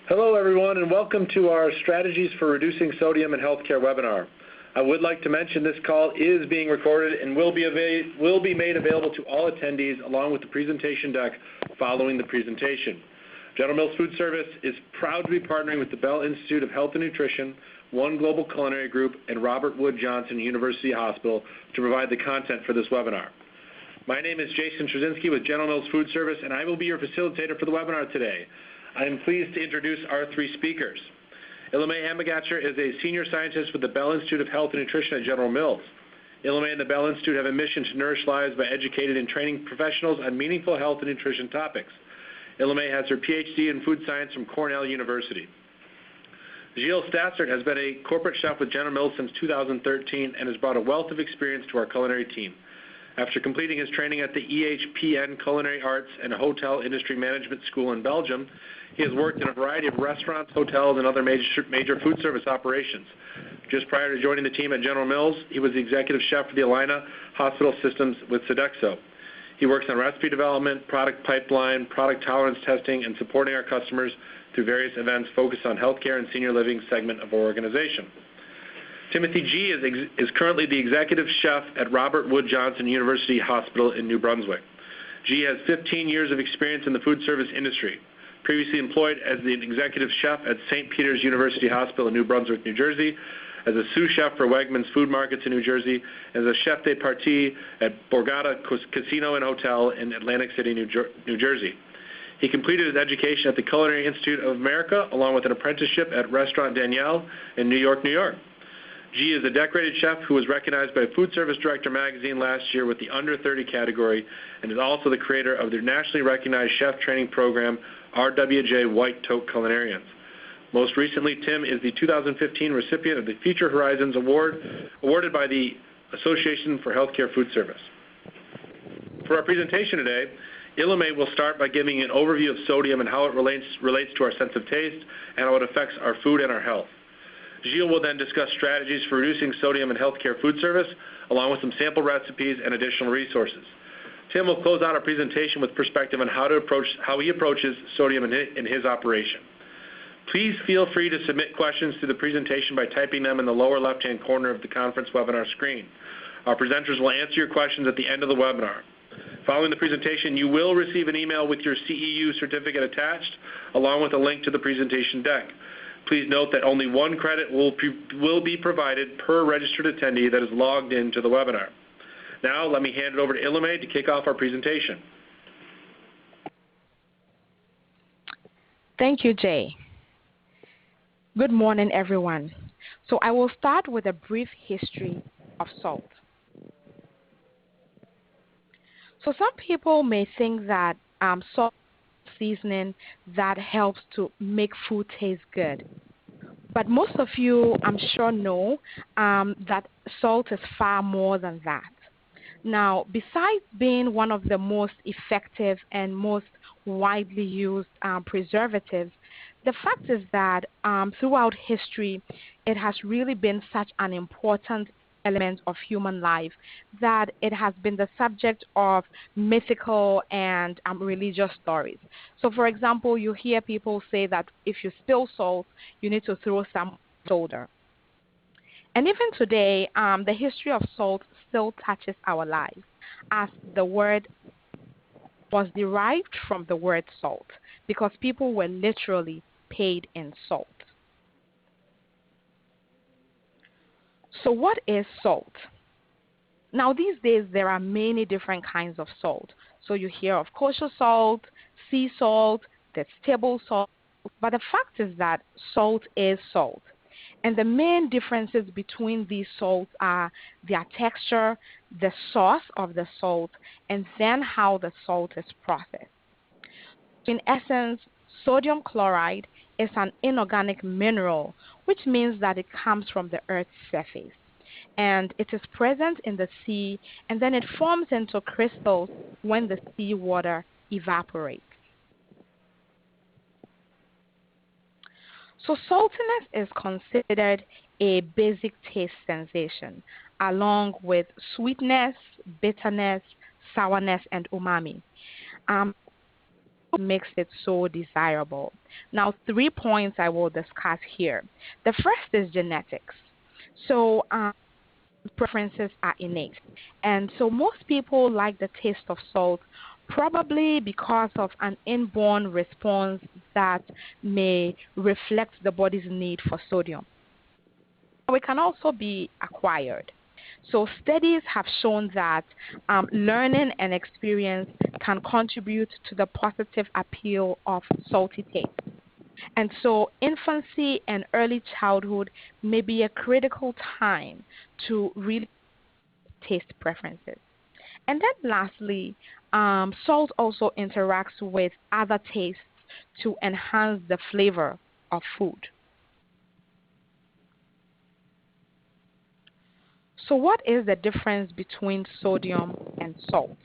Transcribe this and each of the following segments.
Hello, everyone, and welcome to our Strategies for Reducing Sodium in Healthcare webinar. I would like to mention this call is being recorded and will be made available to all attendees along with the presentation deck following the presentation. General Mills Foodservice is proud to be partnering with the Bell Institute of Health and Nutrition, One Global Culinary Group, and Robert Wood Johnson University Hospital to provide the content for this webinar. My name is Jason Trzynski with General Mills Foodservice, and I will be your facilitator for the webinar today. I am pleased to introduce our three speakers. Ilame Amagacher is a senior scientist with the Bell Institute of Health and Nutrition at General Mills. Ilame and the Bell Institute have a mission to nourish lives by educating and training professionals on meaningful health and nutrition topics. Ilame has her PhD in food science from Cornell University. Gilles Stassert has been a corporate chef with General Mills since 2013 and has brought a wealth of experience to our culinary team. After completing his training at the EHPN Culinary Arts and Hotel Industry Management School in Belgium, he has worked in a variety of restaurants, hotels, and other major food service operations. Just prior to joining the team at General Mills, he was the executive chef for the Allina Hospital Systems with Sodexo. He works on recipe development, product pipeline, product tolerance testing, and supporting our customers through various events focused on healthcare and senior living segment of our organization. Timothy G. is currently the executive chef at Robert Wood Johnson University Hospital in New Brunswick. G. has 15 years of experience in the food service industry. Previously employed as the executive chef at St. Peter's University Hospital in New Brunswick, New Jersey, as a sous chef for Wegmans Food Markets in New Jersey, as a chef de partie at Borgata Casino and Hotel in Atlantic City, New Jersey. He completed his education at the Culinary Institute of America, along with an apprenticeship at Restaurant Danielle in New York, New York. G is a decorated chef who was recognized by Food Service Director magazine last year with the Under 30 category and is also the creator of the nationally recognized chef training program, RWJ White Toque Culinarians. Most recently, Tim is the 2015 recipient of the Future Horizons Award, awarded by the Association for Healthcare Food Service. For our presentation today, Ilame will start by giving an overview of sodium and how it relates to our sense of taste and how it affects our food and our health. Gilles will then discuss strategies for reducing sodium in healthcare food service, along with some sample recipes and additional resources. Tim will close out our presentation with perspective on how he approaches sodium in his operation. Please feel free to submit questions to the presentation by typing them in the lower left-hand corner of the conference webinar screen. Our presenters will answer your questions at the end of the webinar. Following the presentation, you will receive an email with your CEU certificate attached, along with a link to the presentation deck. Please note that only one credit will be provided per registered attendee that is logged into the webinar. Now, let me hand it over to Ilame to kick off our presentation. Thank you, Jay. Good morning, everyone. So I will start with a brief history of salt. So some people may think that salt seasoning that helps to make food taste good. But most of you, I'm sure, know that salt is far more than that. Now, besides being one of the most effective and most widely used preservatives, the fact is that throughout history, it has really been such an important element of human life that it has been the subject of mythical and religious stories. So, for example, you hear people say that if you spill salt, you need to throw some soda. And even today, the history of salt still touches our lives, as the word was derived from the word salt, because people were literally paid in salt. So what is salt? Now, these days, there are many different kinds of salt. So you hear of kosher salt, sea salt, there's table salt. But the fact is that salt is salt. And the main differences between these salts are their texture, the source of the salt, and then how the salt is processed. In essence, sodium chloride is an inorganic mineral, which means that it comes from the Earth's surface. And it is present in the sea, and then it forms into crystals when the seawater evaporates. So saltiness is considered a basic taste sensation, along with sweetness, bitterness, sourness, and umami. makes it so desirable. Now, 3 points I will discuss here. The first is genetics. So, preferences are innate. And so most people like the taste of salt probably because of an inborn response that may reflect the body's need for sodium. It can also be acquired. So studies have shown that learning and experience can contribute to the positive appeal of salty taste. And so infancy and early childhood may be a critical time to really taste preferences. And then lastly, salt also interacts with other tastes to enhance the flavor of food. So what is the difference between sodium and salt?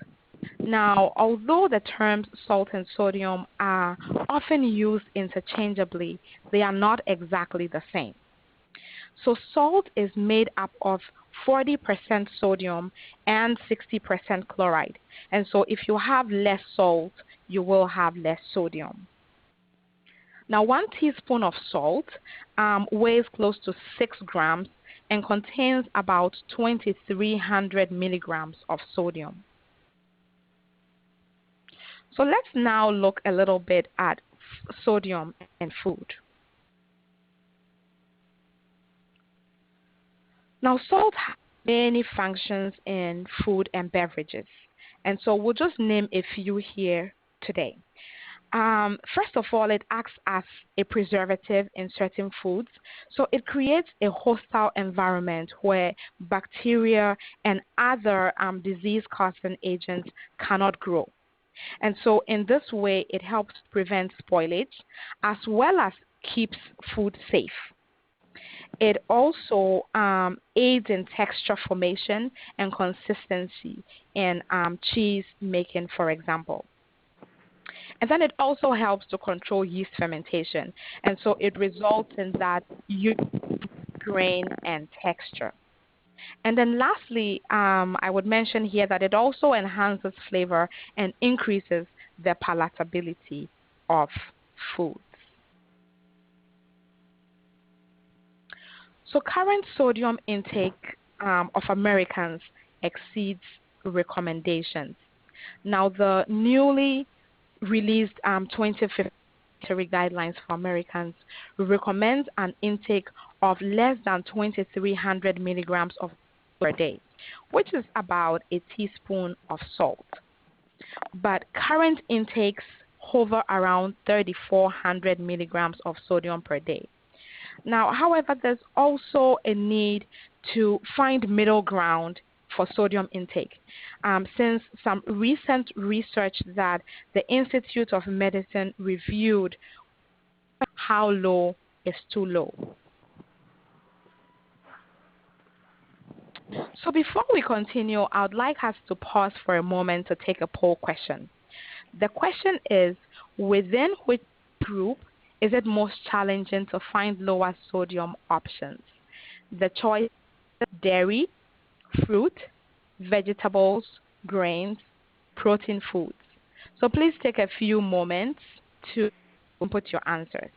Now, although the terms salt and sodium are often used interchangeably, they are not exactly the same. So salt is made up of 40% sodium and 60% chloride. And so if you have less salt, you will have less sodium. Now, 1 teaspoon of salt weighs close to 6 grams and contains about 2,300 milligrams of sodium. So let's now look a little bit at sodium and food. Now, salt has many functions in food and beverages, and so we'll just name a few here today. First of all, it acts as a preservative in certain foods. So it creates a hostile environment where bacteria and other disease-causing agents cannot grow. And so in this way, it helps prevent spoilage as well as keeps food safe. It also aids in texture formation and consistency in cheese making, for example. And then it also helps to control yeast fermentation. And so it results in that grain and texture. And then lastly, I would mention here that it also enhances flavor and increases the palatability of foods. So current sodium intake of Americans exceeds recommendations. Now, the newly released 2015 Dietary guidelines for Americans recommends an intake of less than 2,300 milligrams of per day, which is about a teaspoon of salt. But current intakes hover around 3,400 milligrams of sodium per day. Now, however, there's also a need to find middle ground for sodium intake, since some recent research that the Institute of Medicine reviewed how low is too low. So before we continue, I would like us to pause for a moment to take a poll question. The question is, within which group is it most challenging to find lower sodium options? The choice is dairy, fruit, vegetables, grains, protein foods. So please take a few moments to input your answers.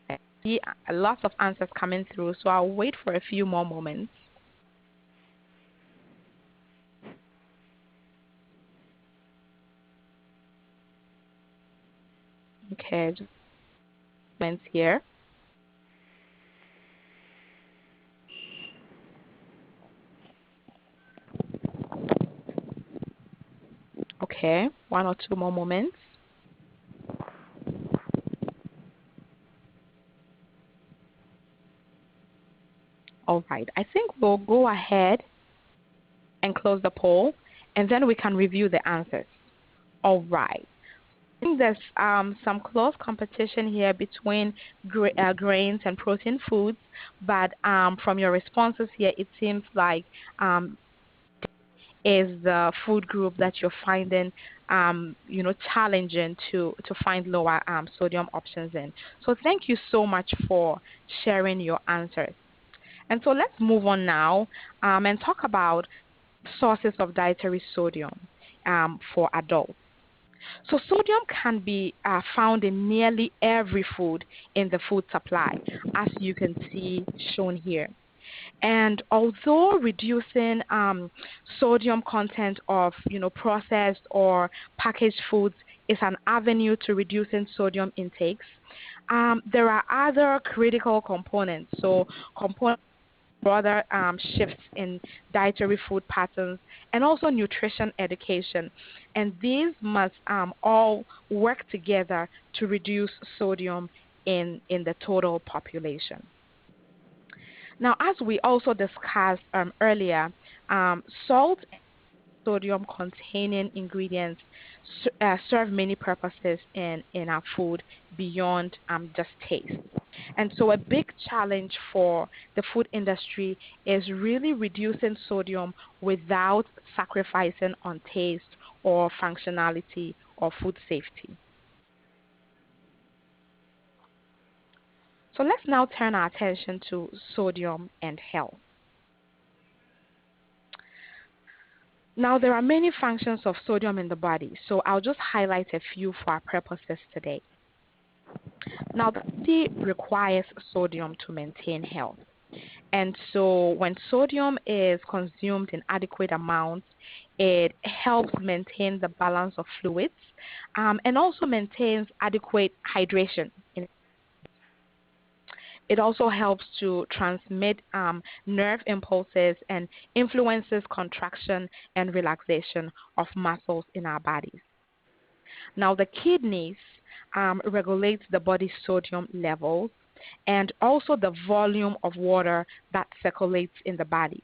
I see lots of answers coming through, so I'll wait for a few more moments. Okay, just moments here. Okay, 1 or 2 more moments. All right, I think we'll go ahead and close the poll, and then we can review the answers. All right. I think there's some close competition here between grains and protein foods, but from your responses here, it seems like is the food group that you're finding, challenging to find lower sodium options in. So thank you so much for sharing your answers. And so let's move on now and talk about sources of dietary sodium for adults. So sodium can be found in nearly every food in the food supply, as you can see shown here. And although reducing sodium content of processed or packaged foods is an avenue to reducing sodium intakes, there are other critical components. So components broader shifts in dietary food patterns and also nutrition education. And these must all work together to reduce sodium in the total population. Now, as we also discussed earlier, salt and sodium containing ingredients serve many purposes in our food beyond just taste. And so, a big challenge for the food industry is really reducing sodium without sacrificing on taste or functionality or food safety. So, let's now turn our attention to sodium and health. Now, there are many functions of sodium in the body, so I'll just highlight a few for our purposes today. Now, the body requires sodium to maintain health. And so, when sodium is consumed in adequate amounts, it helps maintain the balance of fluids and also maintains adequate hydration. It also helps to transmit nerve impulses and influences contraction and relaxation of muscles in our bodies. Now, the kidneys regulate the body's sodium levels and also the volume of water that circulates in the body.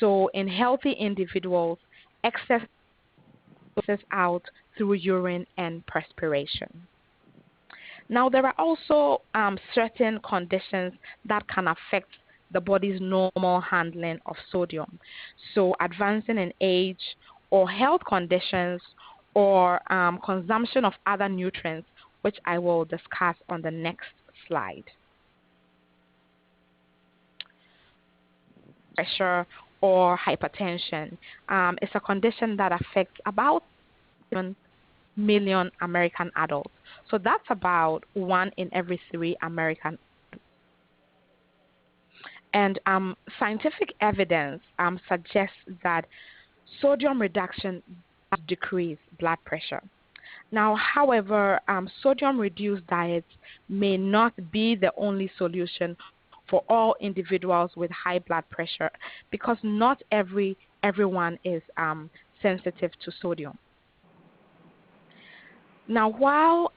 So, in healthy individuals, excess passes out through urine and perspiration. Now, there are also certain conditions that can affect the body's normal handling of sodium. So, advancing in age or health conditions or consumption of other nutrients, which I will discuss on the next slide. Pressure or hypertension is a condition that affects about 7 million American adults. So that's about 1 in every 3 American. And scientific evidence suggests that sodium reduction does decrease blood pressure. Now, however, sodium-reduced diets may not be the only solution for all individuals with high blood pressure because not everyone is sensitive to sodium. Now, while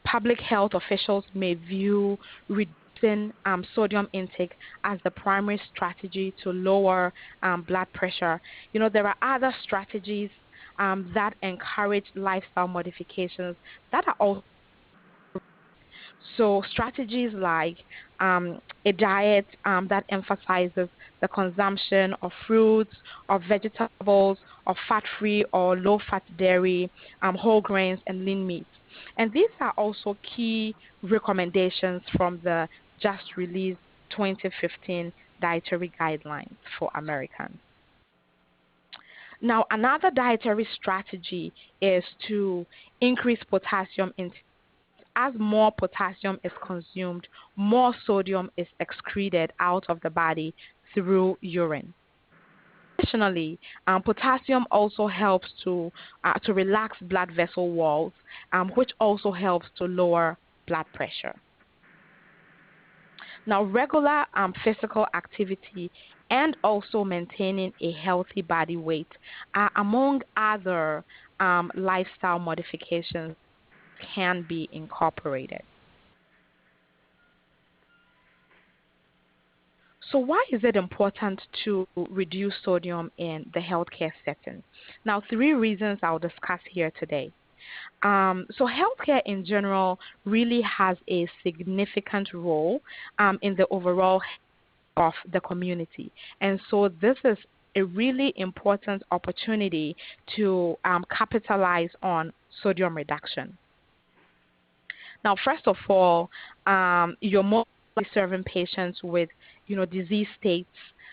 public health officials may view reducing sodium intake as the primary strategy to lower blood pressure, there are other strategies that encourage lifestyle modifications that are also so strategies like a diet that emphasizes the consumption of fruits, of vegetables, of fat-free or low-fat dairy, whole grains, and lean meats. And these are also key recommendations from the just released 2015 dietary guidelines for Americans. Now, another dietary strategy is to increase potassium intake. As more potassium is consumed, more sodium is excreted out of the body through urine. Additionally, potassium also helps to relax blood vessel walls, which also helps to lower blood pressure. Now, regular physical activity and also maintaining a healthy body weight are among other lifestyle modifications can be incorporated. So why is it important to reduce sodium in the healthcare setting? Now, 3 reasons I'll discuss here today. So healthcare in general really has a significant role in the overall health of the community. And so this is a really important opportunity to capitalize on sodium reduction. Now, first of all, you're mostly serving patients with, disease states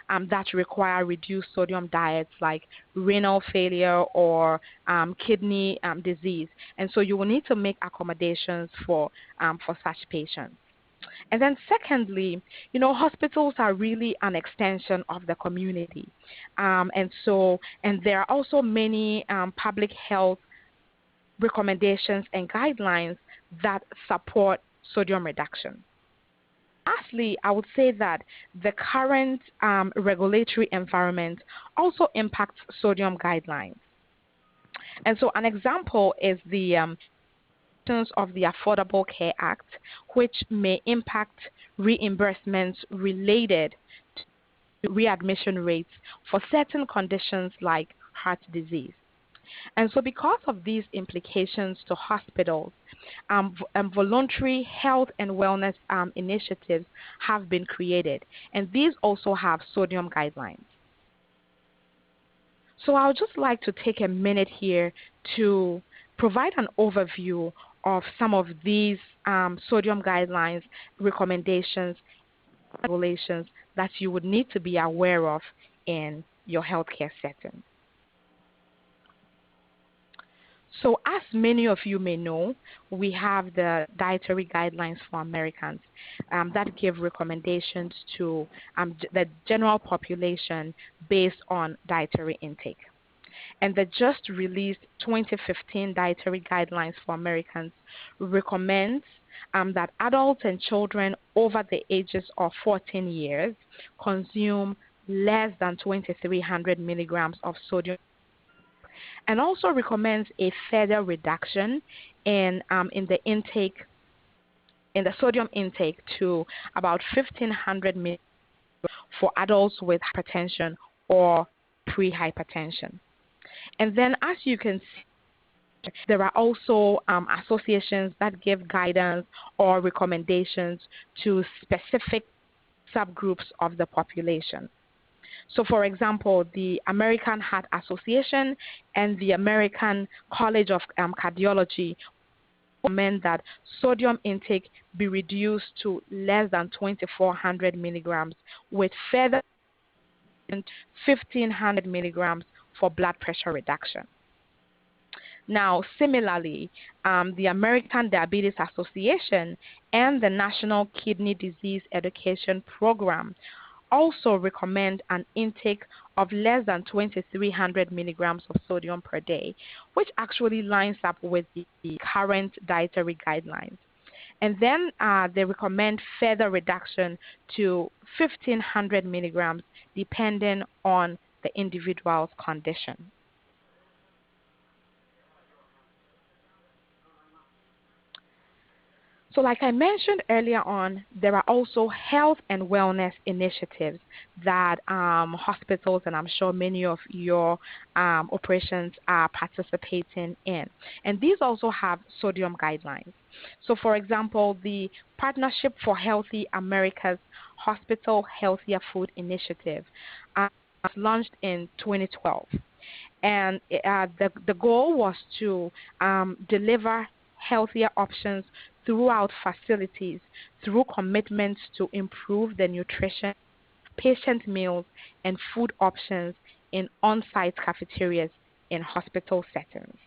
that require reduced sodium diets like renal failure or kidney disease. And so you will need to make accommodations for such patients. And then secondly, hospitals are really an extension of the community. And there are also many public health recommendations and guidelines that support sodium reduction. Lastly, I would say that the current regulatory environment also impacts sodium guidelines. And so an example is the of the Affordable Care Act, which may impact reimbursements related to readmission rates for certain conditions like heart disease. And so because of these implications to hospitals, voluntary health and wellness initiatives have been created, and these also have sodium guidelines. So I would just like to take a minute here to provide an overview of some of these sodium guidelines, recommendations, regulations that you would need to be aware of in your healthcare setting. So as many of you may know, we have the Dietary Guidelines for Americans that give recommendations to the general population based on dietary intake. And the just released 2015 Dietary Guidelines for Americans recommends that adults and children over the ages of 14 years consume less than 2,300 milligrams of sodium, and also recommends a further reduction in the sodium intake to about 1,500 milligrams for adults with hypertension or pre-hypertension. And then, as you can see, there are also associations that give guidance or recommendations to specific subgroups of the population. So, for example, the American Heart Association and the American College of Cardiology recommend that sodium intake be reduced to less than 2,400 milligrams, with further 1,500 milligrams for blood pressure reduction. Now, similarly, the American Diabetes Association and the National Kidney Disease Education Program also recommend an intake of less than 2,300 milligrams of sodium per day, which actually lines up with the current dietary guidelines. And then they recommend further reduction to 1,500 milligrams depending on the individual's condition. So like I mentioned earlier on, there are also health and wellness initiatives that hospitals, and I'm sure many of your operations are participating in. And these also have sodium guidelines. So for example, the Partnership for Healthy America's Hospital Healthier Food Initiative was launched in 2012. And the goal was to deliver healthier options throughout facilities through commitments to improve the nutrition, patient meals, and food options in on-site cafeterias in hospital settings.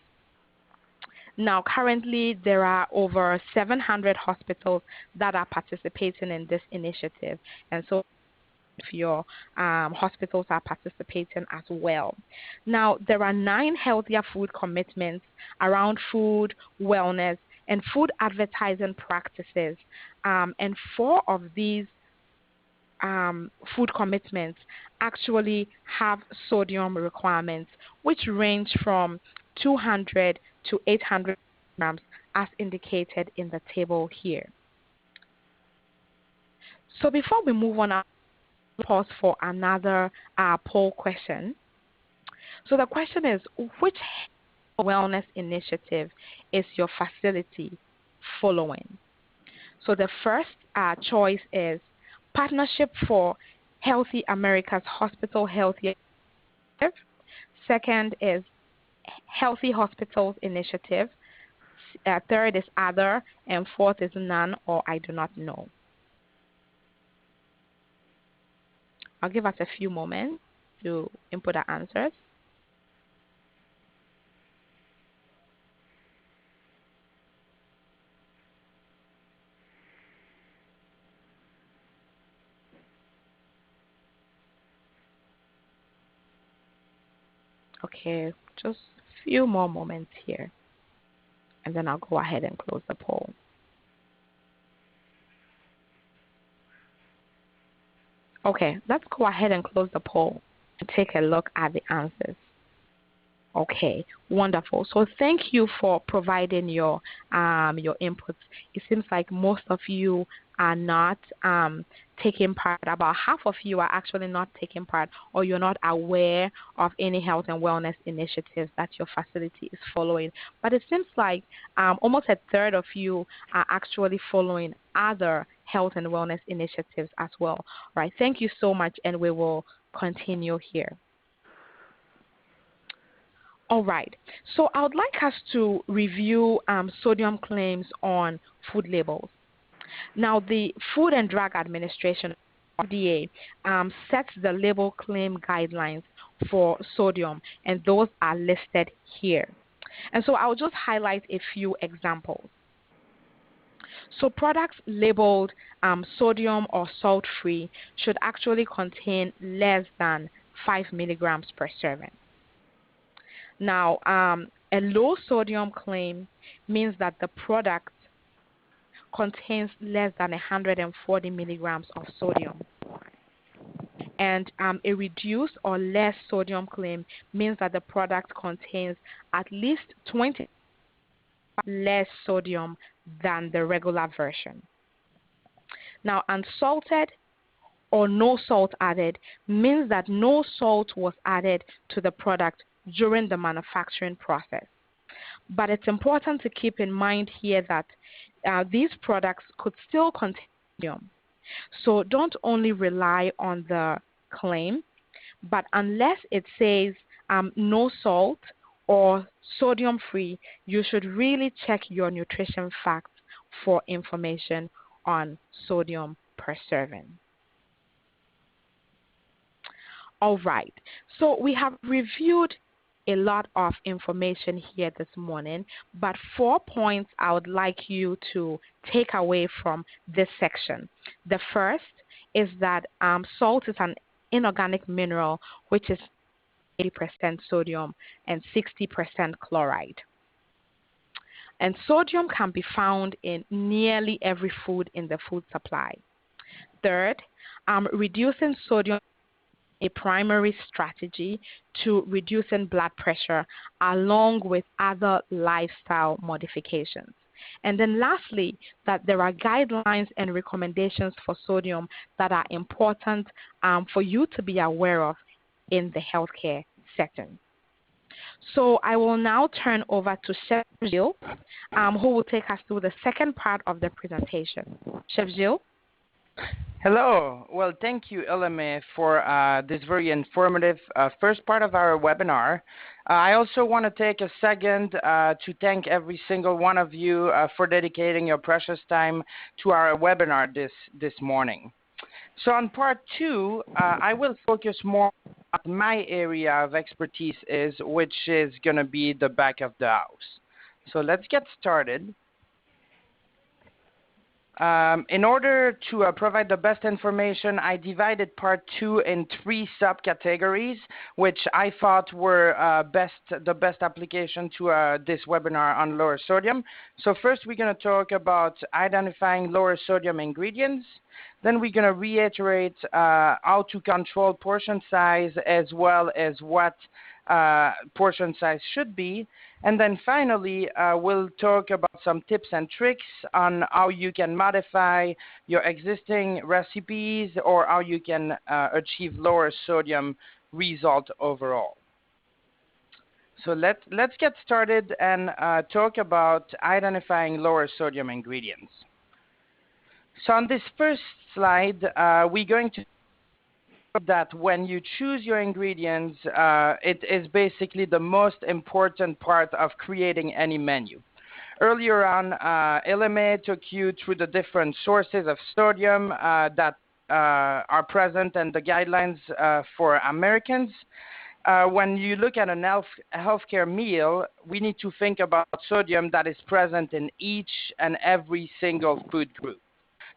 Now, currently, there are over 700 hospitals that are participating in this initiative, and so if your hospitals are participating as well. Now, there are 9 healthier food commitments around food, wellness, and food advertising practices, and 4 of these food commitments actually have sodium requirements, which range from 200 to 800 grams as indicated in the table here. So before we move on, I'll pause for another poll question. So the question is, which wellness initiative is your facility following? So the first choice is Partnership for Healthy America's Hospital Healthier. Second is Healthy Hospitals Initiative. Third is Other, and fourth is None or I do not know. I'll give us a few moments to input our answers. Okay, just a few more moments here, and then I'll go ahead and close the poll. Okay, let's go ahead and close the poll and take a look at the answers. Okay, wonderful. So thank you for providing your inputs. It seems like most of you are not taking part. About half of you are actually not taking part, or you're not aware of any health and wellness initiatives that your facility is following. But it seems like almost a third of you are actually following other health and wellness initiatives as well. All right, thank you so much, and we will continue here. All right, so I would like us to review sodium claims on food labels. Now, the Food and Drug Administration, FDA, sets the label claim guidelines for sodium, and those are listed here. And so I'll just highlight a few examples. So products labeled sodium or salt-free should actually contain less than 5 milligrams per serving. Now, a low sodium claim means that the product contains less than 140 milligrams of sodium. And a reduced or less sodium claim means that the product contains at least 20 less sodium than the regular version. Now, unsalted or no salt added means that no salt was added to the product during the manufacturing process. But it's important to keep in mind here that these products could still contain sodium. So don't only rely on the claim, but unless it says no salt or sodium free, you should really check your nutrition facts for information on sodium per serving. All right, so we have reviewed a lot of information here this morning, but 4 points I would like you to take away from this section. The first is that salt is an inorganic mineral, which is 80% sodium and 60% chloride. And sodium can be found in nearly every food in the food supply. Third, reducing sodium a primary strategy to reducing blood pressure along with other lifestyle modifications. And then lastly, that there are guidelines and recommendations for sodium that are important for you to be aware of in the healthcare setting. So I will now turn over to Chef Gilles, who will take us through the second part of the presentation. Chef Gilles? Hello. Well, thank you, Eleme, for this very informative first part of our webinar. I also want to take a second to thank every single one of you for dedicating your precious time to our webinar this morning. So on part two, I will focus more on my area of expertise which is going to be the back of the house. So let's get started. In order to provide the best information, I divided part two in 3 subcategories, which I thought were the best application to this webinar on lower sodium. So first, we're going to talk about identifying lower sodium ingredients. Then we're going to reiterate how to control portion size as well as what portion size should be. And then finally, we'll talk about some tips and tricks on how you can modify your existing recipes or how you can achieve lower sodium result overall. So let's get started and talk about identifying lower sodium ingredients. So on this first slide, we're going to that when you choose your ingredients, it is basically the most important part of creating any menu. Earlier on, Eleme took you through the different sources of sodium that are present and the guidelines for Americans. When you look at an healthcare meal, we need to think about sodium that is present in each and every single food group.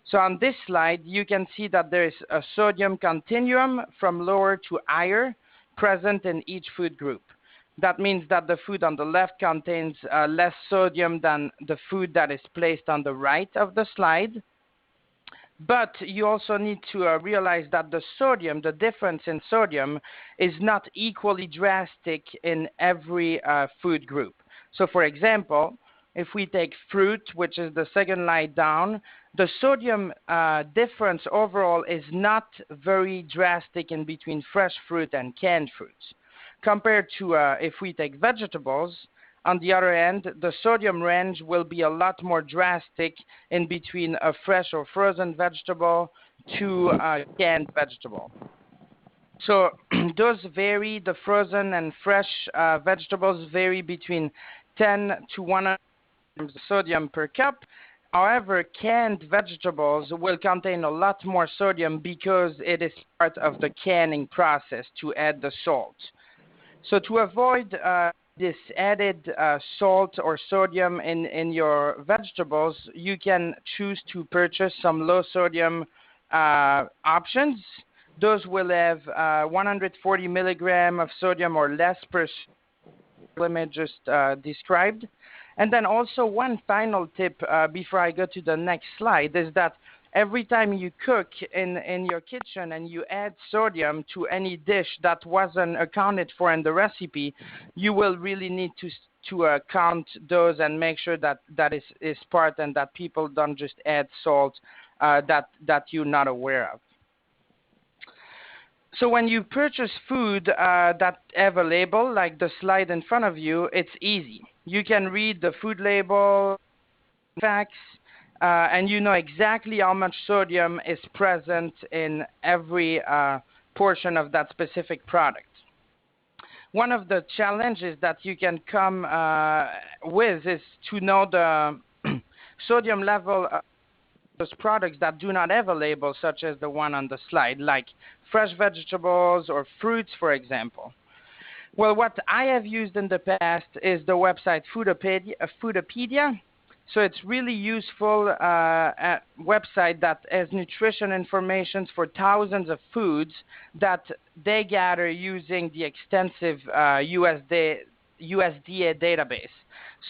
So on this slide, you can see that there is a sodium continuum from lower to higher present in each food group. That means that the food on the left contains less sodium than the food that is placed on the right of the slide. But you also need to realize that the difference in sodium is not equally drastic in every food group. So for example, if we take fruit, which is the second line down, the sodium difference overall is not very drastic in between fresh fruit and canned fruits. Compared to if we take vegetables, on the other hand, the sodium range will be a lot more drastic in between a fresh or frozen vegetable to a canned vegetable. So those vary, the frozen and fresh vegetables vary between 10 to 100 grams of sodium per cup. However, canned vegetables will contain a lot more sodium because it is part of the canning process to add the salt. So to avoid this added salt or sodium in your vegetables, you can choose to purchase some low sodium options. Those will have 140 milligram of sodium or less per limit just described. And then also one final tip before I go to the next slide is that every time you cook in your kitchen and you add sodium to any dish that wasn't accounted for in the recipe, you will really need to count those and make sure that that is part and that people don't just add salt that you're not aware of. So when you purchase food that have a label, like the slide in front of you, it's easy. You can read the food label, facts, and you know exactly how much sodium is present in every portion of that specific product. One of the challenges that you can come with is to know the sodium level of those products that do not have a label, such as the one on the slide, like fresh vegetables or fruits, for example. Well, what I have used in the past is the website Foodpedia. So it's really useful website that has nutrition information for thousands of foods that they gather using the extensive USDA database.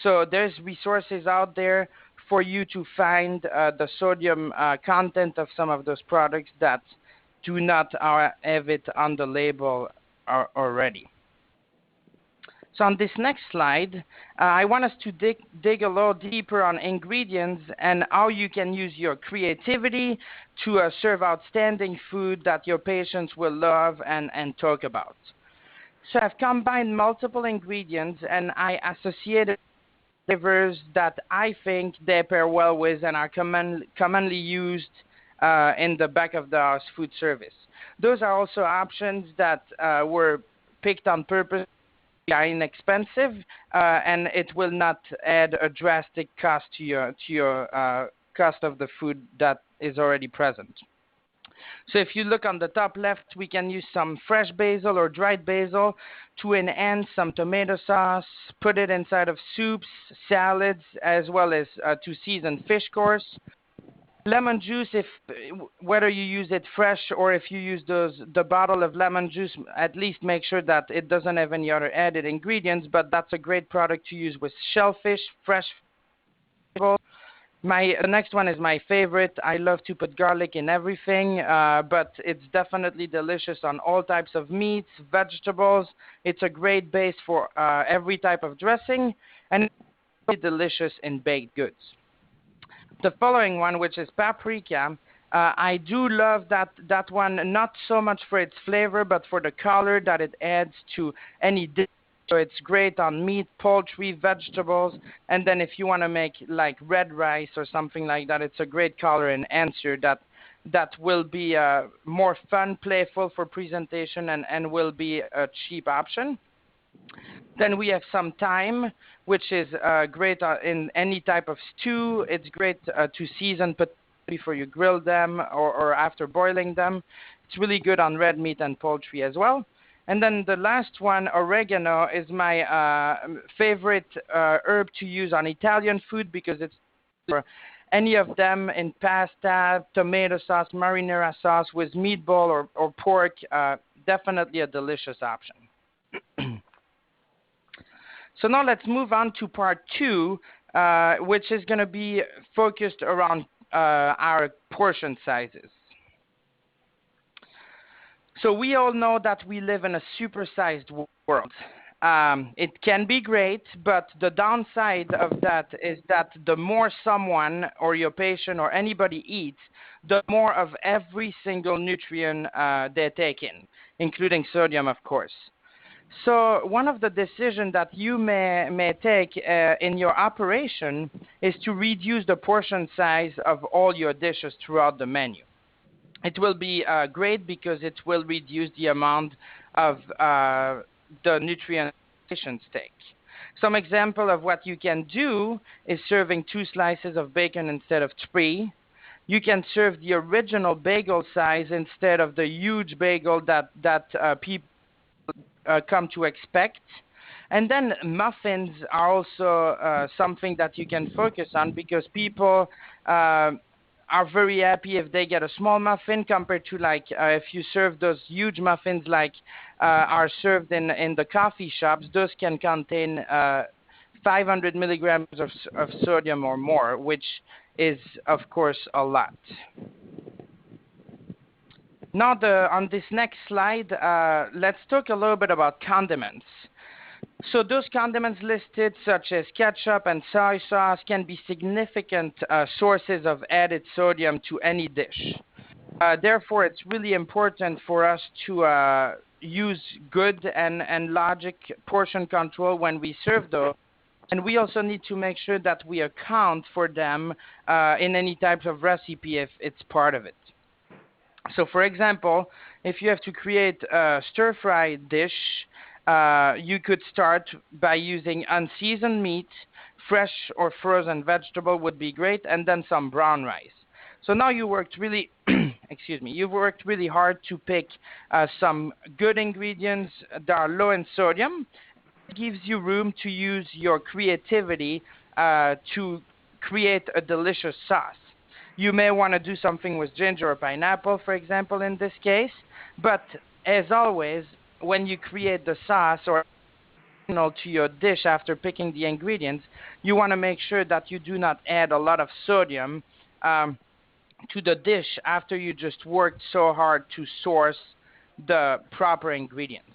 So there's resources out there for you to find the sodium content of some of those products that do not have it on the label already. So on this next slide, I want us to dig a little deeper on ingredients and how you can use your creativity to serve outstanding food that your patients will love and talk about. So I've combined multiple ingredients and I associated flavors that I think they pair well with and are commonly used in the back of the house food service. Those are also options that were picked on purpose. Are inexpensive and it will not add a drastic cost to your cost of the food that is already present. So if you look on the top left, we can use some fresh basil or dried basil to enhance some tomato sauce, put it inside of soups, salads, as well as to season fish course. Lemon juice, whether you use it fresh or if you use the bottle of lemon juice, at least make sure that it doesn't have any other added ingredients, but that's a great product to use with shellfish, fresh. The next one is my favorite. I love to put garlic in everything, but it's definitely delicious on all types of meats, vegetables. It's a great base for every type of dressing, and it's really delicious in baked goods. The following one, which is paprika, I do love that one, not so much for its flavor, but for the color that it adds to any dish. So it's great on meat, poultry, vegetables, and then if you want to make like red rice or something like that, it's a great color enhancer that will be more fun, playful for presentation and will be a cheap option. Then we have some thyme, which is great in any type of stew. It's great to season before you grill them or after boiling them. It's really good on red meat and poultry as well. And then the last one, oregano, is my favorite herb to use on Italian food because it's for any of them in pasta, tomato sauce, marinara sauce with meatball or pork. Definitely a delicious option. So now let's move on to part 2, which is going to be focused around our portion sizes. So we all know that we live in a supersized world. It can be great, but the downside of that is that the more someone or your patient or anybody eats, the more of every single nutrient they take in, including sodium, of course. So one of the decisions that you may take in your operation is to reduce the portion size of all your dishes throughout the menu. It will be great because it will reduce the amount of the nutrient patients take. Some example of what you can do is serving 2 slices of bacon instead of 3. You can serve the original bagel size instead of the huge bagel that people come to expect. And then muffins are also something that you can focus on because people are very happy if they get a small muffin compared to like if you serve those huge muffins like are served in the coffee shops. Those can contain 500 milligrams of sodium or more, which is of course a lot. Now on this next slide, let's talk a little bit about condiments. So those condiments listed, such as ketchup and soy sauce, can be significant sources of added sodium to any dish. Therefore, it's really important for us to use good and logic portion control when we serve those. And we also need to make sure that we account for them in any types of recipe if it's part of it. So, for example, if you have to create a stir-fry dish, you could start by using unseasoned meat, fresh or frozen vegetable would be great, and then some brown rice. So now you worked really, you've worked really hard to pick some good ingredients that are low in sodium. It gives you room to use your creativity to create a delicious sauce. You may want to do something with ginger or pineapple, for example, in this case. But as always, when you create the sauce or to your dish after picking the ingredients, you want to make sure that you do not add a lot of sodium to the dish after you just worked so hard to source the proper ingredients.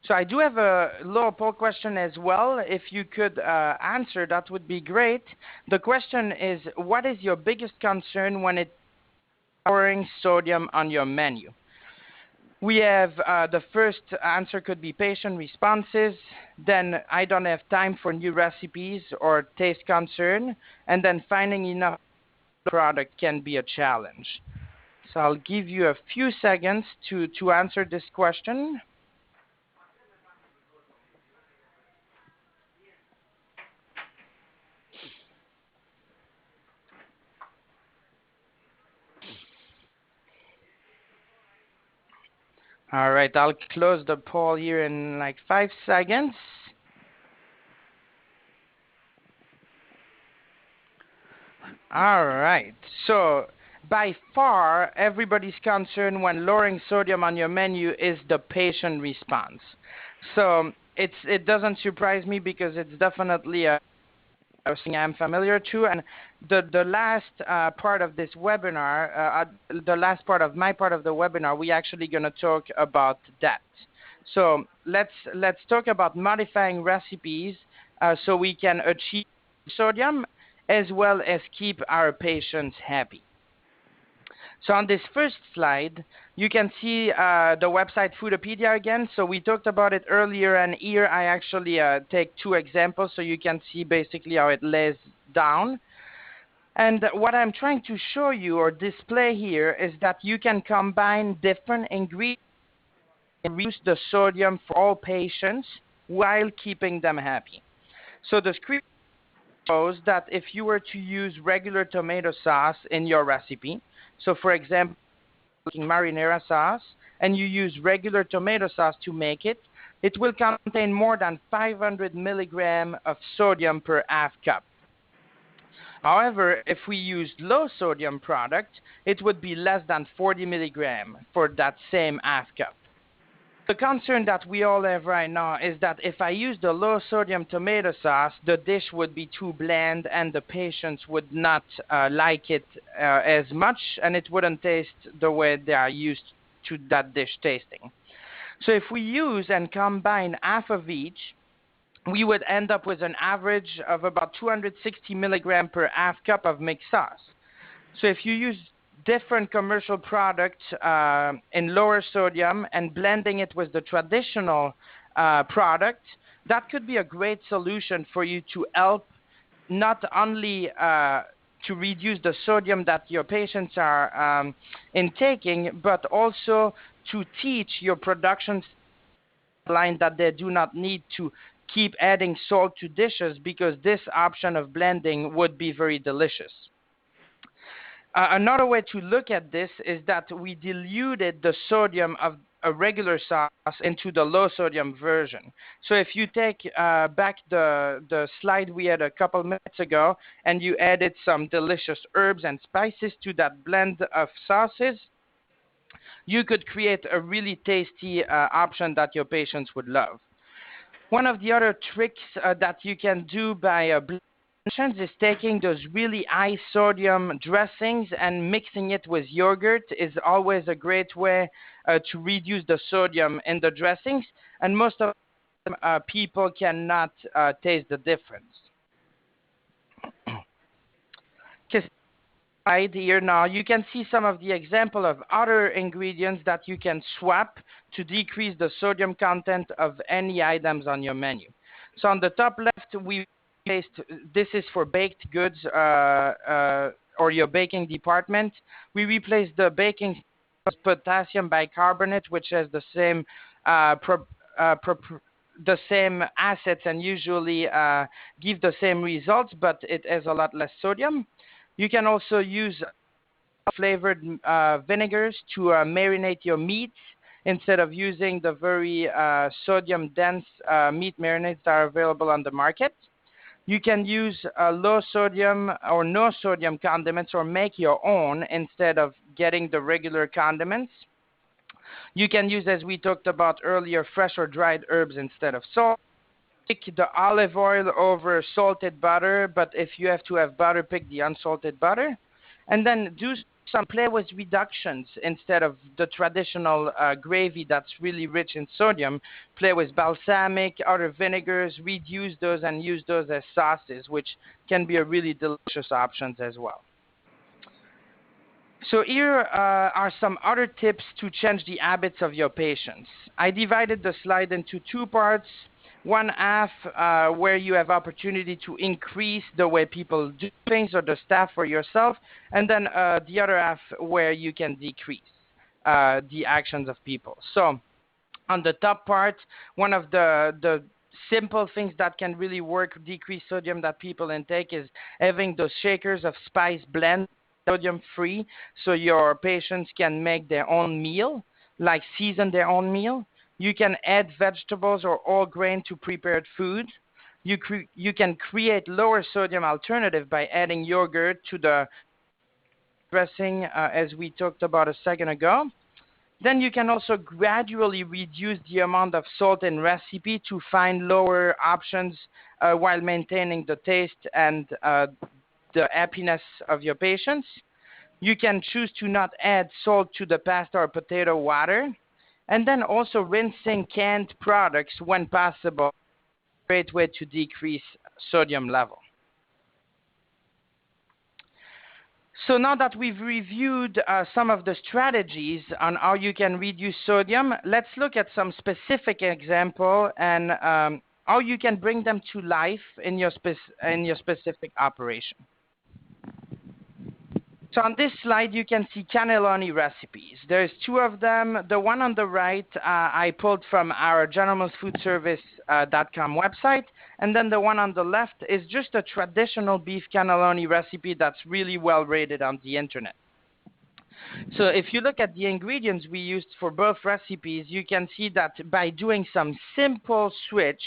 So I do have a little poll question as well. If you could answer, that would be great. The question is, what is your biggest concern when it's pouring sodium on your menu? We have the first answer could be patient responses, then I don't have time for new recipes or taste concern, and then finding enough product can be a challenge. So I'll give you a few seconds to answer this question. All right, I'll close the poll here in like 5 seconds. All right, so by far, everybody's concern when lowering sodium on your menu is the patient response. So it doesn't surprise me because it's definitely a thing I'm familiar to, and the last part of this webinar, the last part of my part of the webinar, we actually going to talk about that. So let's talk about modifying recipes so we can achieve sodium as well as keep our patients happy. So on this first slide, you can see the website Foodpedia again. So we talked about it earlier, and here I actually take 2 examples so you can see basically how it lays down. And what I'm trying to show you or display here is that you can combine different ingredients and reduce the sodium for all patients while keeping them happy. So the screen shows that if you were to use regular tomato sauce in your recipe, so for example, making marinara sauce, and you use regular tomato sauce to make it, it will contain more than 500 milligrams of sodium per half cup. However, if we used low sodium product, it would be less than 40 milligrams for that same half cup. The concern that we all have right now is that if I use the low sodium tomato sauce, the dish would be too bland and the patients would not like it as much, and it wouldn't taste the way they are used to that dish tasting. So if we use and combine half of each, we would end up with an average of about 260 milligrams per half cup of mixed sauce. So if you use different commercial products in lower sodium and blending it with the traditional product, that could be a great solution for you to help not only to reduce the sodium that your patients are intaking, but also to teach your production line that they do not need to keep adding salt to dishes, because this option of blending would be very delicious. Another way to look at this is that we diluted the sodium of a regular sauce into the low sodium version. So if you take back the slide we had a couple minutes ago and you added some delicious herbs and spices to that blend of sauces, you could create a really tasty option that your patients would love. One of the other tricks that you can do by blends is taking those really high sodium dressings and mixing it with yogurt is always a great way to reduce the sodium in the dressings, and most of people cannot taste the difference. Right here now, you can see some of the example of other ingredients that you can swap to decrease the sodium content of any items on your menu. So on the top left, we placed, this is for baked goods or your baking department. We replaced the baking with potassium bicarbonate, which has the same assets and usually give the same results, but it has a lot less sodium. You can also use flavored vinegars to marinate your meats instead of using the very sodium-dense meat marinades that are available on the market. You can use low sodium or no sodium condiments or make your own instead of getting the regular condiments. You can use, as we talked about earlier, fresh or dried herbs instead of salt. Pick the olive oil over salted butter, but if you have to have butter, pick the unsalted butter. And then do some play with reductions instead of the traditional gravy that's really rich in sodium. Play with balsamic, other vinegars, reduce those and use those as sauces, which can be a really delicious options as well. So here are some other tips to change the habits of your patients. I divided the slide into two parts. One half where you have opportunity to increase the way people do things or the staff or yourself, and then the other half where you can decrease the actions of people. So on the top part, one of the simple things that can really work, decrease sodium that people intake, is having those shakers of spice blend, sodium free, so your patients can make their own meal, like season their own meal. You can add vegetables or whole grain to prepared food. You can create lower sodium alternative by adding yogurt to the dressing as we talked about a second ago. Then you can also gradually reduce the amount of salt in recipe to find lower options while maintaining the taste and the happiness of your patients. You can choose to not add salt to the pasta or potato water. And then also rinsing canned products when possible, great way to decrease sodium level. So now that we've reviewed some of the strategies on how you can reduce sodium, let's look at some specific example and how you can bring them to life in your specific operation. So on this slide, you can see cannelloni recipes. There's two of them. The one on the right, I pulled from our GeneralMills Foodservice.com website, And then the one on the left is just a traditional beef cannelloni recipe that's really well rated on the internet. So if you look at the ingredients we used for both recipes, you can see that by doing some simple switch,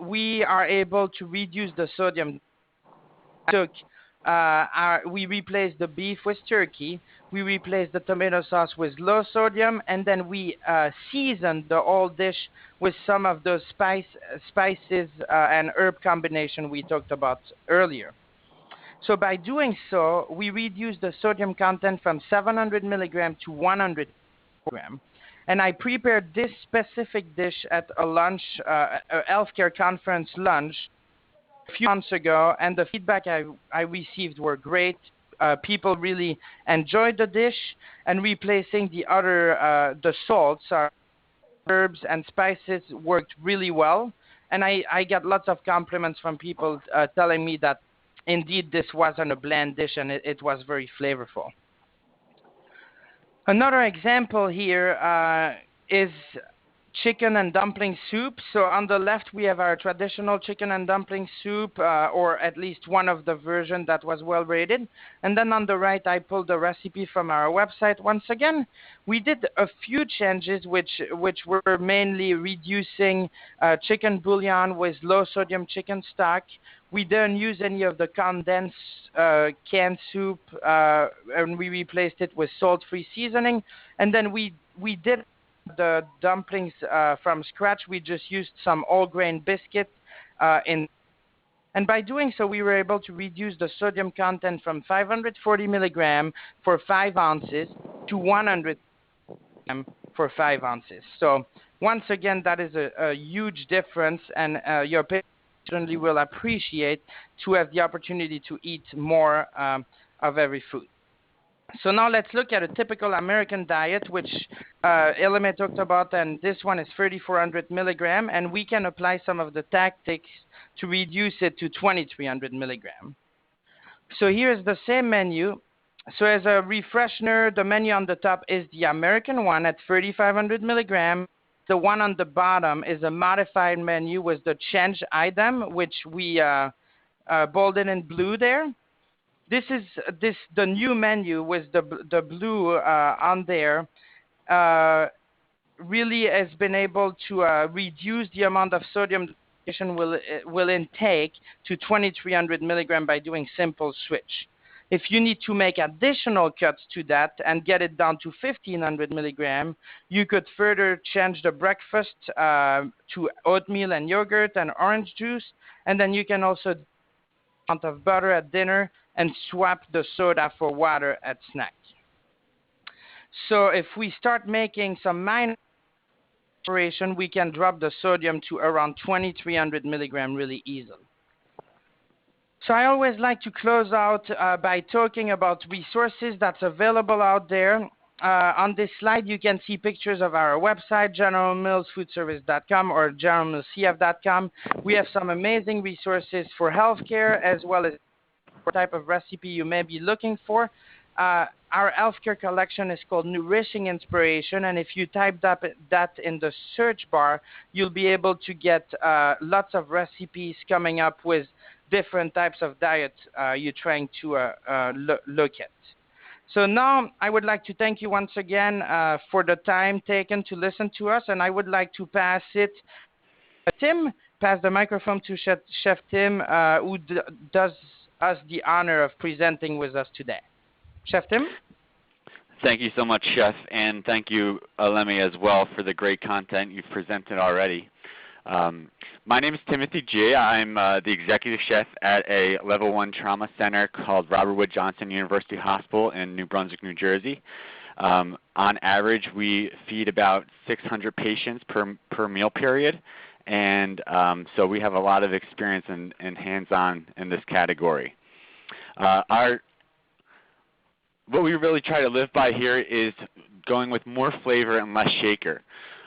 we are able to reduce the sodium. We replaced the beef with turkey, we replaced the tomato sauce with low sodium, and then we seasoned the whole dish with some of those spices and herb combination we talked about earlier. So by doing so, we reduced the sodium content from 700 milligram to 100 milligram. And I prepared this specific dish at a lunch, a healthcare conference lunch a few months ago, and the feedback I received were great. People really enjoyed the dish, and replacing the other, the salts, herbs and spices worked really well. And I got lots of compliments from people telling me that indeed this wasn't a bland dish and it was very flavorful. Another example here is chicken and dumpling soup. So on the left we have our traditional chicken and dumpling soup, or at least one of the version that was well rated. And then on the right I pulled the recipe from our website. Once again, we did a few changes which were mainly reducing chicken bouillon with low sodium chicken stock. We didn't use any of the condensed canned soup, and we replaced it with salt-free seasoning. And then we did the dumplings from scratch. We just used some all-grain biscuit and by doing so, we were able to reduce the sodium content from 540 milligram for 5 ounces to 100 milligram for 5 ounces. So once again, that is a huge difference, and your patient certainly will appreciate to have the opportunity to eat more of every food. So now let's look at a typical American diet, which Elime talked about, and this one is 3,400 milligram, and we can apply some of the tactics to reduce it to 2,300 milligram. So here's the same menu. So as a refresher, the menu on the top is the American one at 3,500 milligram. The one on the bottom is a modified menu with the change item, which we bolded in blue there. The new menu with the blue on there really has been able to reduce the amount of sodium the patient will intake to 2,300 milligram by doing simple switch. If you need to make additional cuts to that and get it down to 1,500 milligram, you could further change the breakfast to oatmeal and yogurt and orange juice, and then you can also do amount of butter at dinner and swap the soda for water at snack. So if we start making some minor operation, we can drop the sodium to around 2,300 milligram really easily. So I always like to close out by talking about resources that's available out there. On this slide, you can see pictures of our website, generalmillsfoodservice.com or generalmillscf.com. We have some amazing resources for healthcare as well as what type of recipe you may be looking for. Our healthcare collection is called Nourishing Inspiration, and if you type that in the search bar, you'll be able to get lots of recipes coming up with different types of diets you're trying to look at. So now I would like to thank you once again for the time taken to listen to us, and I would like to pass the microphone to Chef Tim, who does us the honor of presenting with us today. Chef Tim? Thank you so much, Chef, and thank you, Elime, as well, for the great content you've presented already. My name is Timothy G. I'm the executive chef at a Level 1 trauma center called Robert Wood Johnson University Hospital in New Brunswick, New Jersey. On average, we feed about 600 patients per meal period, and so we have a lot of experience and hands-on in this category. What we really try to live by here is going with more flavor and less shaker.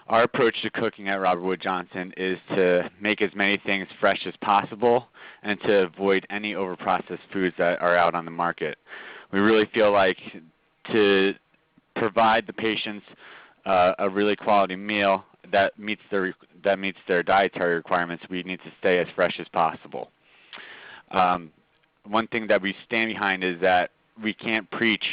Our approach to cooking at Robert Wood Johnson is to make as many things fresh as possible and to avoid any overprocessed foods that are out on the market. We really feel like to provide the patients a really quality meal, that meets their dietary requirements, we need to stay as fresh as possible. One thing that we stand behind is that we can't preach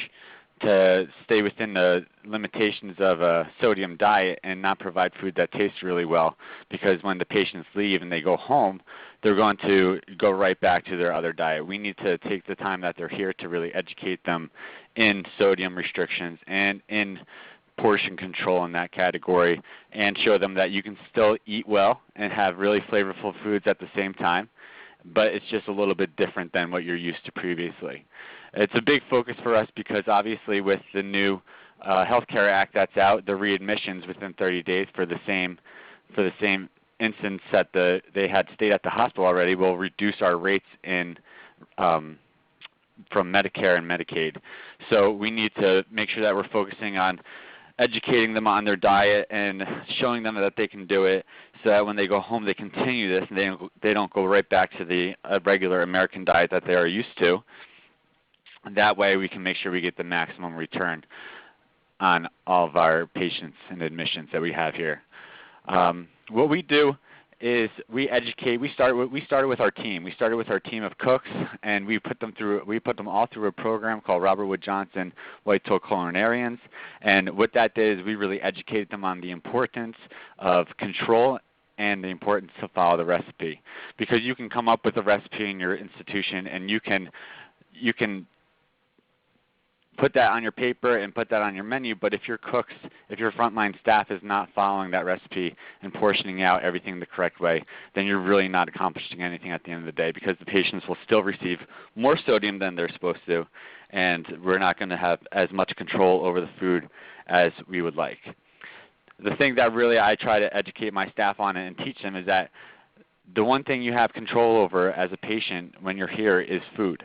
to stay within the limitations of a sodium diet and not provide food that tastes really well, because when the patients leave and they go home, they're going to go right back to their other diet. We need to take the time that they're here to really educate them in sodium restrictions and in portion control in that category, and show them that you can still eat well and have really flavorful foods at the same time, but it's just a little bit different than what you're used to previously. It's a big focus for us because obviously with the new Healthcare Act that's out, the readmissions within 30 days for the same instance that they had stayed at the hospital already will reduce our rates in from Medicare and Medicaid. So we need to make sure that we're focusing on educating them on their diet and showing them that they can do it, so that when they go home they continue this and they don't go right back to the regular American diet that they are used to. That way we can make sure we get the maximum return on all of our patients and admissions that we have here. What we do is we educate. We started with our team. We started with our team of cooks, and we put them all through a program called Robert Wood Johnson White-Toe Culinarians. And what that did is we really educated them on the importance of control and the importance to follow the recipe. Because you can come up with a recipe in your institution, and you can put that on your paper and put that on your menu, but if your frontline staff is not following that recipe and portioning out everything the correct way, then you're really not accomplishing anything at the end of the day, because the patients will still receive more sodium than they're supposed to, and we're not going to have as much control over the food as we would like. The thing that really I try to educate my staff on and teach them is that the one thing you have control over as a patient when you're here is food.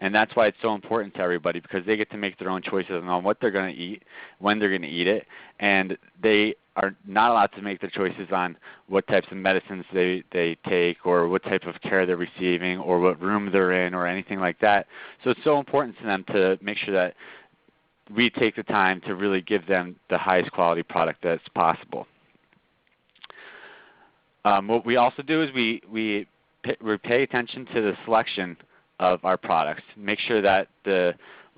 And that's why it's so important to everybody, because they get to make their own choices on what they're going to eat, when they're going to eat it, and they are not allowed to make the choices on what types of medicines they take, or what type of care they're receiving, or what room they're in, or anything like that. So it's so important to them to make sure that we take the time to really give them the highest quality product that's possible. What we also do is we pay attention to the selection of our products. Make sure that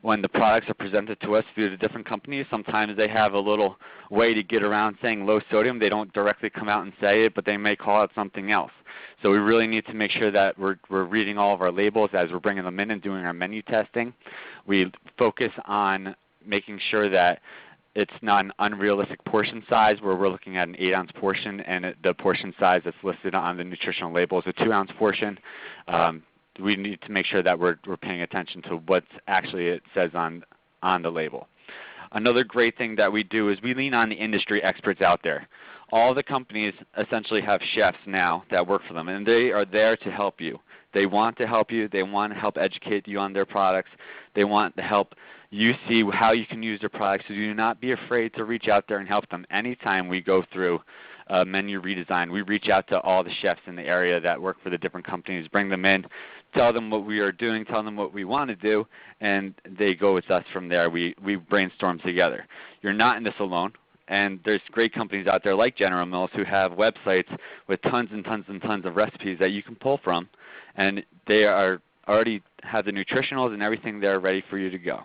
when the products are presented to us through the different companies, sometimes they have a little way to get around saying low sodium. They don't directly come out and say it, but they may call it something else. So we really need to make sure that we're reading all of our labels as we're bringing them in and doing our menu testing. We focus on making sure that it's not an unrealistic portion size where we're looking at an 8-ounce portion, and the portion size that's listed on the nutritional label is a 2-ounce portion. We need to make sure that we're paying attention to what actually it says on the label. Another great thing that we do is we lean on the industry experts out there. All the companies essentially have chefs now that work for them, and they are there to help you. They want to help you. They want to help educate you on their products. They want to help you see how you can use their products, so do not be afraid to reach out there and help them. Anytime we go through a menu redesign, we reach out to all the chefs in the area that work for the different companies, bring them in, tell them what we are doing, tell them what we want to do, and they go with us from there. We brainstorm together. You're not in this alone, and there's great companies out there like General Mills who have websites with tons and tons and tons of recipes that you can pull from, and they are already have the nutritionals and everything there ready for you to go.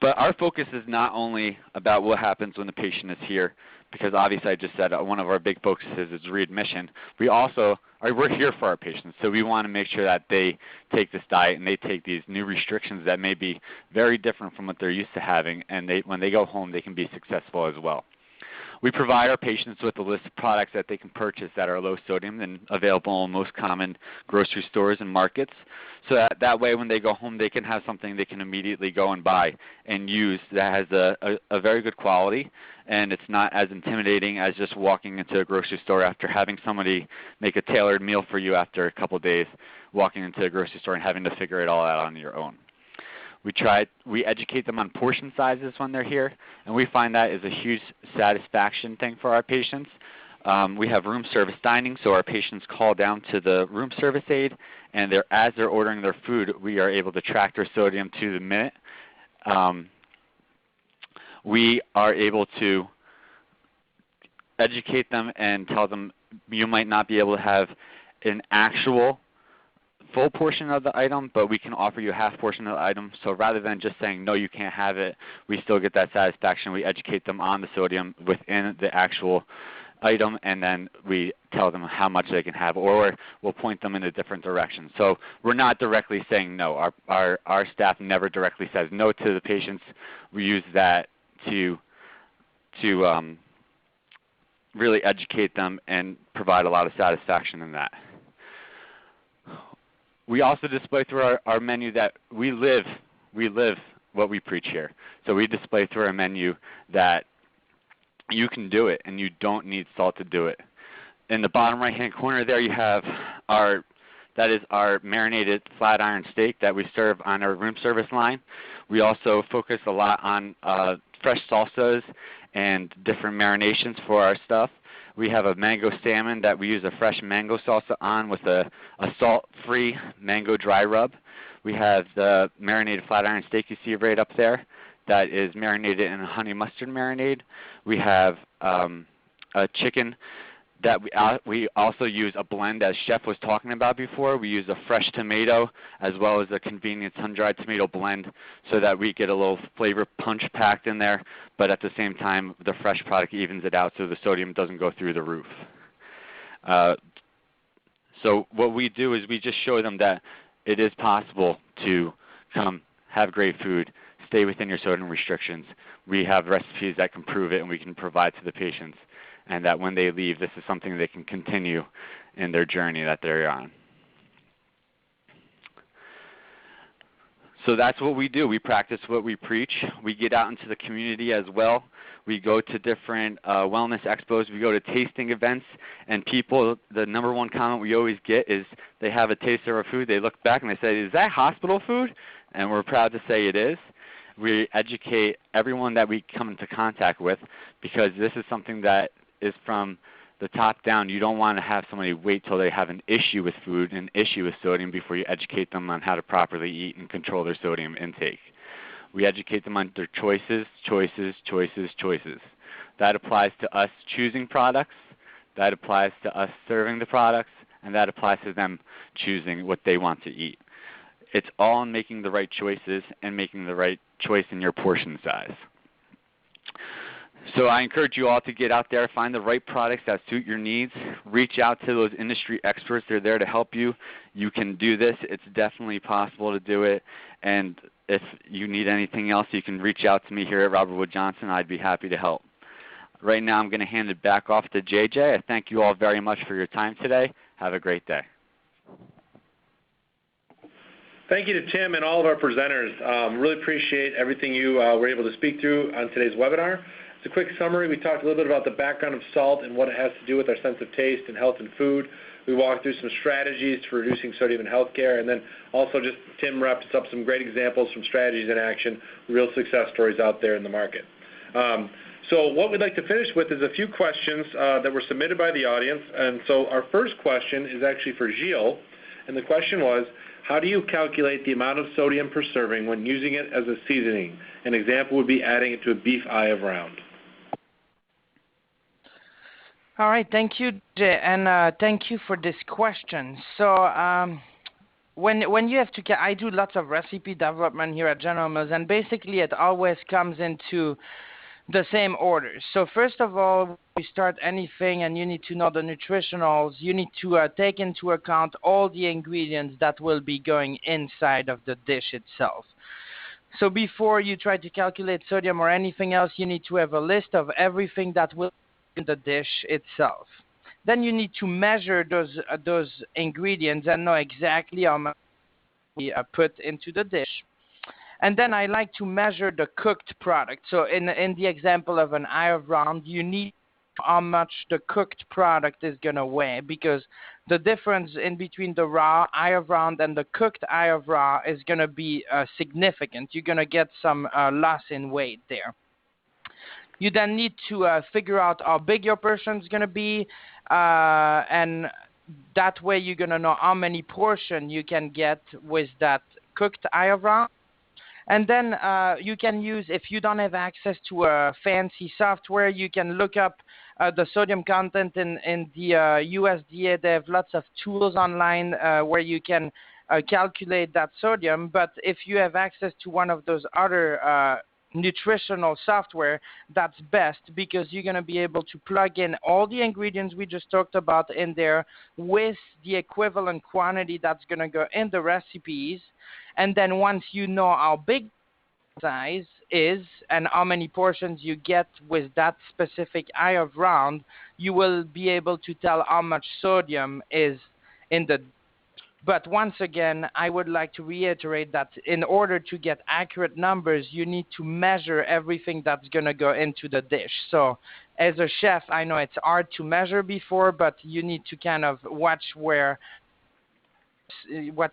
But our focus is not only about what happens when the patient is here, because obviously I just said one of our big focuses is readmission. We're here for our patients, so we want to make sure that they take this diet and they take these new restrictions that may be very different from what they're used to having, and when they go home they can be successful as well. We provide our patients with a list of products that they can purchase that are low sodium and available in most common grocery stores and markets, so that way when they go home they can have something they can immediately go and buy and use that has a very good quality, and it's not as intimidating as just walking into a grocery store after having somebody make a tailored meal for you after a couple of days, walking into a grocery store and having to figure it all out on your own. We educate them on portion sizes when they're here, and we find that is a huge satisfaction thing for our patients. We have room service dining, so our patients call down to the room service aide, and as they're ordering their food, we are able to track their sodium to the minute. we are able to educate them and tell them you might not be able to have an actual full portion of the item, but we can offer you a half portion of the item. So rather than just saying, no, you can't have it, we still get that satisfaction. We educate them on the sodium within the actual item, and then we tell them how much they can have, or we'll point them in a different direction. So we're not directly saying no. Our staff never directly says no to the patients. We use that to really educate them and provide a lot of satisfaction in that. We also display through our menu that we live what we preach here. So we display through our menu that you can do it and you don't need salt to do it. In the bottom right-hand corner there you have that is our marinated flat iron steak that we serve on our room service line. We also focus a lot on fresh salsas and different marinations for our stuff. We have a mango salmon that we use a fresh mango salsa on with a salt-free mango dry rub. We have the marinated flat iron steak you see right up there that is marinated in a honey mustard marinade. We have a chicken that we also use a blend, as Chef was talking about before. We use a fresh tomato as well as a convenient sun-dried tomato blend so that we get a little flavor punch packed in there, but at the same time the fresh product evens it out so the sodium doesn't go through the roof. So what we do is we just show them that it is possible to come have great food, stay within your sodium restrictions. We have recipes that can prove it and we can provide to the patients, and that when they leave, this is something they can continue in their journey that they're on. So that's what we do. We practice what we preach. We get out into the community as well. We go to different wellness expos. We go to tasting events, and people, the number one comment we always get is they have a taste of our food. They look back and they say, is that hospital food? And we're proud to say it is. We educate everyone that we come into contact with, because this is something that is from the top down. You don't want to have somebody wait till they have an issue with food, an issue with sodium, before you educate them on how to properly eat and control their sodium intake. We educate them on their choices, choices, choices, choices. That applies to us choosing products, that applies to us serving the products, and that applies to them choosing what they want to eat. It's all in making the right choices and making the right choice in your portion size. So I encourage you all to get out there, find the right products that suit your needs, reach out to those industry experts. They're there to help you. You can do this. It's definitely possible to do it. And if you need anything else, you can reach out to me here at Robert Wood Johnson. I'd be happy to help. Right now I'm going to hand it back off to JJ. I thank you all very much for your time today. Have a great day. Thank you to Tim and all of our presenters. Really appreciate everything you were able to speak through on today's webinar. As a quick summary, we talked a little bit about the background of salt and what it has to do with our sense of taste and health and food. We walked through some strategies for reducing sodium in healthcare, and then also just Tim wrapped up some great examples from strategies in action, real success stories out there in the market. So what we'd like to finish with is a few questions that were submitted by the audience. And so our first question is actually for Gilles, and the question was, how do you calculate the amount of sodium per serving when using it as a seasoning? An example would be adding it to a beef eye of round. All right, thank you, Jay, and thank you for this question. So when you have to, I do lots of recipe development here at General Mills, and basically it always comes into the same order. So first of all, we start anything and you need to know the nutritionals. You need to take into account all the ingredients that will be going inside of the dish itself. So before you try to calculate sodium or anything else, you need to have a list of everything that will be in the dish itself. Then you need to measure those ingredients and know exactly how much we put into the dish. And then I like to measure the cooked product. So in the example of an eye of round, you need how much the cooked product is going to weigh, because the difference in between the raw eye of round and the cooked eye of raw is going to be significant. You're going to get some loss in weight there. You then need to figure out how big your portion is going to be, and that way you're going to know how many portions you can get with that cooked eye of round. And then you can use, if you don't have access to a fancy software, you can look up the sodium content in the USDA. They have lots of tools online where you can calculate that sodium. But if you have access to one of those other nutritional software, that's best, because you're going to be able to plug in all the ingredients we just talked about in there with the equivalent quantity that's going to go in the recipes. And then once you know how big size is and how many portions you get with that specific eye of round, you will be able to tell how much sodium is in the. But once again, I would like to reiterate that in order to get accurate numbers, you need to measure everything that's going to go into the dish. So as a chef, I know it's hard to measure before, but you need to kind of watch what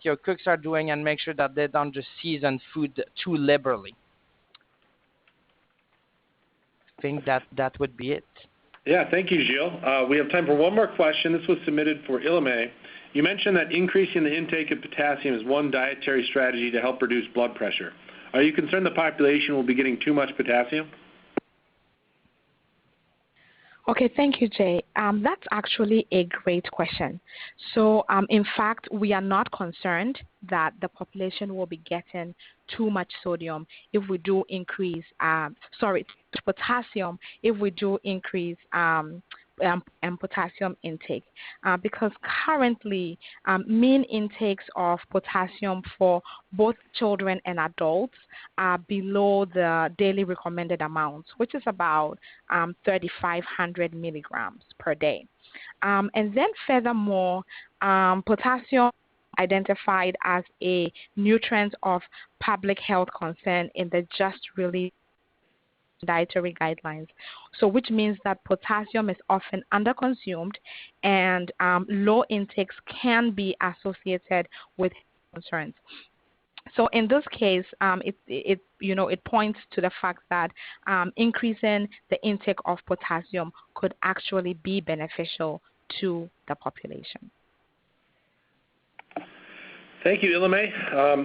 your cooks are doing and make sure that they don't just season food too liberally. I think that would be it. Yeah, thank you, Gilles. We have time for one more question. This was submitted for Ilame. You mentioned that increasing the intake of potassium is one dietary strategy to help reduce blood pressure. Are you concerned the population will be getting too much potassium? Okay, thank you, Jay. That's actually a great question. So, in fact, we are not concerned that the population will be getting too much sodium if we do increase, potassium if we do increase and potassium intake, because currently mean intakes of potassium for both children and adults are below the daily recommended amounts, which is about 3,500 milligrams per day. And then furthermore, potassium identified as a nutrient of public health concern in the just released dietary guidelines, so which means that potassium is often underconsumed, and low intakes can be associated with concerns. So in this case, it points to the fact that increasing the intake of potassium could actually be beneficial to the population. Thank you, Ilame,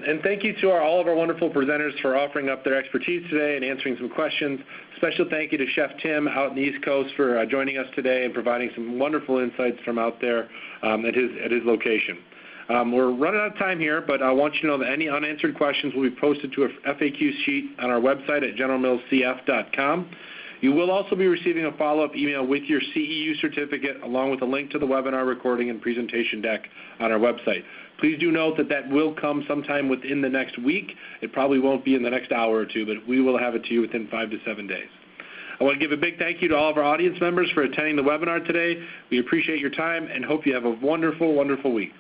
and thank you to all of our wonderful presenters for offering up their expertise today and answering some questions. Special thank you to Chef Tim out in the East Coast for joining us today and providing some wonderful insights from out there at his location. We're running out of time here, but I want you to know that any unanswered questions will be posted to a FAQ sheet on our website at generalmillscf.com. You will also be receiving a follow-up email with your CEU certificate along with a link to the webinar recording and presentation deck on our website. Please do note that will come sometime within the next week. It probably won't be in the next hour or two, but we will have it to you within 5 to 7 days. I want to give a big thank you to all of our audience members for attending the webinar today. We appreciate your time and hope you have a wonderful, wonderful week.